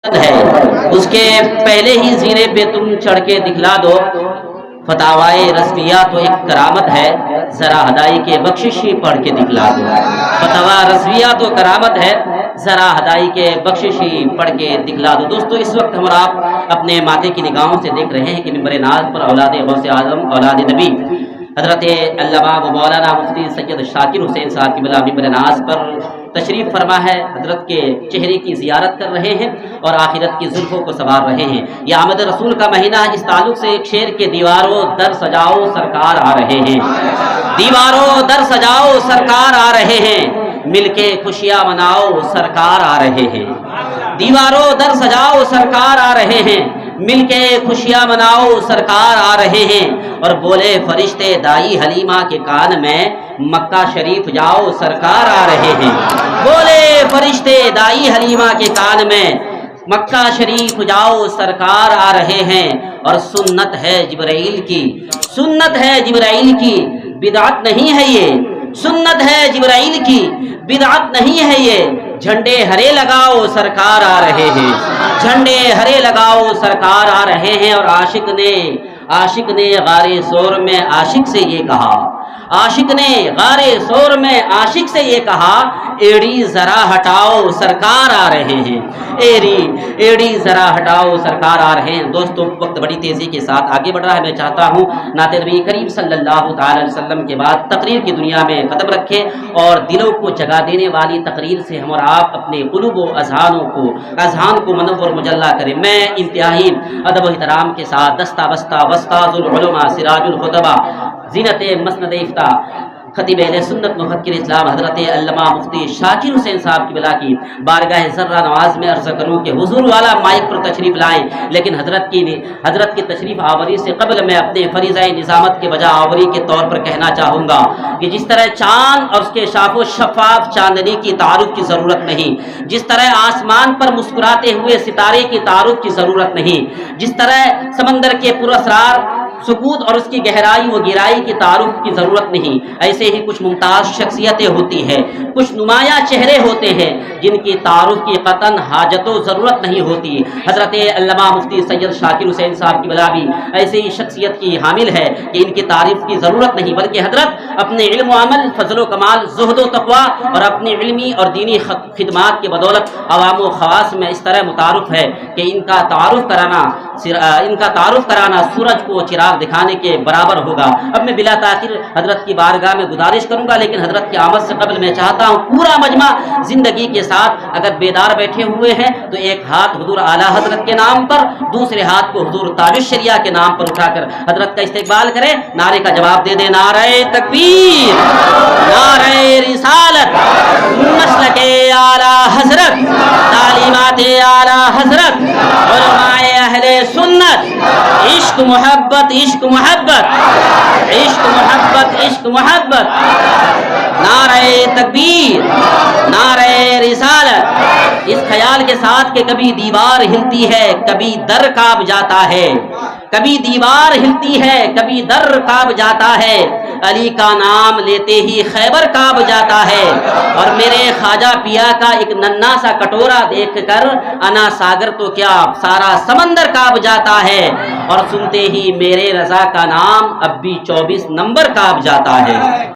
ہے اس کے پہلے ہی زینے پہ تم چڑھ کے دکھلا دو، فتاوائے رضویہ تو ایک کرامت ہے، ذرا ہدائی کے بخشش ہی پڑھ کے دکھلا دو۔ فتاوا رضویہ تو کرامت ہے، ذرا ہدائی کے بخشش ہی پڑھ کے دکھلا دو۔ دوستو اس وقت ہم اور آپ اپنے ماتھے کی نگاہوں سے دیکھ رہے ہیں کہ منبر ناز پر اولاد غوث اعظم اولاد نبی حضرت علامہ و مولانا مفتی سید شاکر حسین صاحب کی بلا منبر ناز پر تشریف فرما ہے، حضرت کے چہرے کی زیارت کر رہے ہیں اور آخرت کی زلفوں کو سنوار رہے ہیں۔ یہ آمد رسول کا مہینہ، اس تعلق سے ایک شعر کے دیواروں در سجاؤ سرکار آ رہے ہیں، دیواروں در سجاؤ سرکار آ رہے ہیں، مل کے خوشیاں مناؤ سرکار آ رہے ہیں، دیواروں در سجاؤ سرکار آ رہے ہیں، مل کے خوشیاں مناؤ سرکار آ رہے ہیں۔ اور بولے فرشتے دائی حلیمہ کے کان میں، مکہ شریف جاؤ سرکار آ رہے ہیں، بولے فرشتے دائی حلیمہ کے کان میں، مکہ شریف جاؤ سرکار آ رہے ہیں۔ اور سنت ہے جبرائیل کی، سنت ہے جبرائیل کی، بدعت نہیں ہے یہ، سنت ہے جبرائیل کی، بدعت نہیں ہے یہ، جھنڈے ہرے لگاؤ سرکار آ رہے ہیں، جھنڈے ہرے لگاؤ سرکار آ رہے ہیں۔ اور عاشق نے غار سور میں عاشق سے یہ کہا، عاشق نے غار سور میں عاشق سے یہ کہا، ایڑی ذرا ہٹاؤ سرکار آ رہے ہیں، ایڑی ذرا ہٹاؤ سرکار آ رہے ہیں۔ دوستو وقت بڑی تیزی کے ساتھ آگے بڑھ رہا ہے، میں چاہتا ہوں نعت نبی کریم صلی اللہ تعالی علیہ وسلم کے بعد تقریر کی دنیا میں قدم رکھے اور دلوں کو جگا دینے والی تقریر سے ہم اور آپ اپنے قلوب و اذہان کو منور مجلہ کریں۔ میں انتہائی ادب و احترام کے ساتھ دستہ بستہ وسطاذ العلماء سراج الخطبہ زینت مسند افتاء خطیب اہل سنت مفکر اسلام حضرت علامہ مفتی شاکر حسین صاحب کی بلا کی بارگاہ ذرہ نواز میں عرض کروں کہ حضور والا مائک پر تشریف لائیں، لیکن حضرت کی تشریف آوری سے قبل میں اپنے فریضہ نظامت کے بجا آوری کے طور پر کہنا چاہوں گا کہ جس طرح چاند اور اس کے شاف و شفاف چاندنی کی تعارف کی ضرورت نہیں، جس طرح آسمان پر مسکراتے ہوئے ستارے کی تعارف کی ضرورت نہیں، جس طرح سمندر کے پراسرار سکوت اور اس کی گہرائی و گہرائی کی تعارف کی ضرورت نہیں، ایسے ہی کچھ ممتاز شخصیتیں ہوتی ہیں، کچھ نمایاں چہرے ہوتے ہیں جن کی تعارف کی قطعاً حاجت و ضرورت نہیں ہوتی۔ حضرت علامہ مفتی سید شاکر حسین صاحب کی بلا بھی ایسے ہی شخصیت کی حامل ہے کہ ان کی تعریف کی ضرورت نہیں، بلکہ حضرت اپنے علم و عمل، فضل و کمال، زہد و تقویٰ اور اپنی علمی اور دینی خدمات کے بدولت عوام و خواص میں اس طرح متعارف ہے کہ ان کا تعارف کرانا سورج کو چراغ دکھانے کے برابر ہوگا۔ اب میں بلا تاخیر حضرت کی بارگاہ میں گزارش کروں گا، لیکن حضرت کی آمد سے قبل میں چاہتا ہوں پورا مجمع زندگی کے ساتھ اگر بیدار بیٹھے ہوئے ہیں تو ایک ہاتھ حضور اعلیٰ حضرت کے نام پر، دوسرے ہاتھ کو حضور تاج الشریعہ کے نام پر اٹھا کر حضرت کا استقبال کرے، نعرے کا جواب دے دے، نعرہ تکبیر، نعرہ رسالت، مسلک اعلیٰ حضرت، تعلیمات اعلیٰ حضرت، علماء اہل سنت، عشق محبت عشق محبت عشق محبت عشق محبت، نعرہ تکبیر، نعرہ رسالت، اس خیال کے ساتھ کہ کبھی دیوار ہلتی ہے کبھی در کانپ جاتا ہے، کبھی دیوار ہلتی ہے کبھی در کانپ جاتا ہے، علی کا نام لیتے ہی خیبر کانپ جاتا ہے، اور میرے خواجہ پیا کا ایک ننھا سا کٹورا دیکھ کر انا ساگر تو کیا سارا سمندر کانپ جاتا ہے، اور سنتے ہی میرے رضا کا نام اب بھی 24 نمبر کانپ جاتا ہے۔